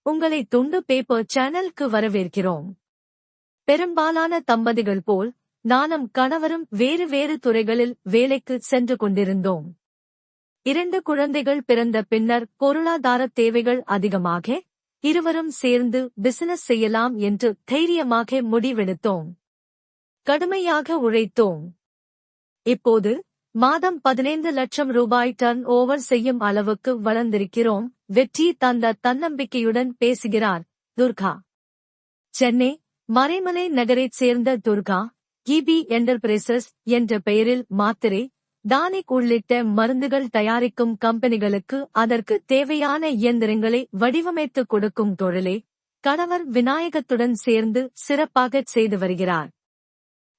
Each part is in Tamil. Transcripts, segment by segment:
உங்களை துண்டு பேப்பர் சேனலுக்கு வரவேற்கிறோம். பெரும்பாலான தம்பதிகள் போல் நானும் கணவரும் வேறு வேறு துறைகளில் வேலைக்கு சென்று கொண்டிருந்தோம். 2 குழந்தைகள் பிறந்த பின்னர் பொருளாதார தேவைகள் அதிகமாக, இருவரும் சேர்ந்து பிசினஸ் செய்யலாம் என்று தைரியமாக முடிவெடுத்தோம். கடுமையாக உழைத்தோம். இப்போது மாதம் 15 லட்சம் ரூபாய் டர்ன் ஓவர் செய்யும் அளவுக்கு வளர்ந்திருக்கிறோம். வெற்றி தந்த தன்னம்பிக்கையுடன் பேசுகிறார் துர்கா. சென்னை மறைமலை நகரைச் சேர்ந்த துர்கா, இபி என்டர்பிரைசஸ் என்ற பெயரில் மாத்திரை, டானிக் உள்ளிட்ட மருந்துகள் தயாரிக்கும் கம்பெனிகளுக்கு அதற்கு தேவையான இயந்திரங்களை வடிவமைத்துக் கொடுக்கும் தொழிலை கணவர் விநாயகத்துடன் சேர்ந்து சிறப்பாகச் செய்து வருகிறார்.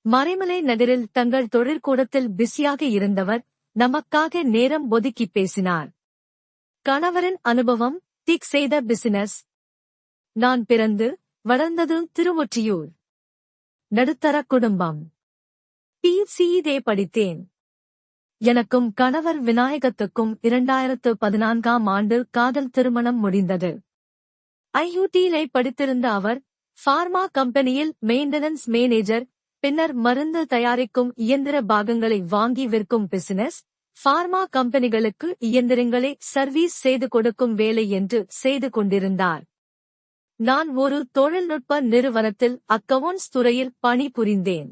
மறைமலை நகரில் தங்கள் தொழிற்கூடத்தில் பிஸியாக இருந்தவர் நமக்காக நேரம் ஒதுக்கி பேசினார். கணவரின் அனுபவம், திக் செய்த பிசினஸ். நான் பிறந்து வளர்ந்தது திருவொற்றியூர். நடுத்தர குடும்பம். PCD படித்தேன். எனக்கும் கணவர் விநாயகத்துக்கும் 2014ஆம் ஆண்டு காதல் திருமணம் முடிந்தது. IUT-லை படித்திருந்த அவர் பார்மா கம்பெனியில் மெயின்டனன்ஸ் மேனேஜர், பின்னர் மருந்து தயாரிக்கும் இயந்திர பாகங்களை வாங்கி விற்கும் பிசினஸ், பார்மா கம்பெனிகளுக்கு இயந்திரங்களை சர்வீஸ் செய்து கொடுக்கும் வேலை என்று செய்து கொண்டிருந்தார். நான் ஒரு தொழில்நுட்ப நிறுவனத்தில் அக்கவுண்ட்ஸ் துறையில் பணிபுரிந்தேன்.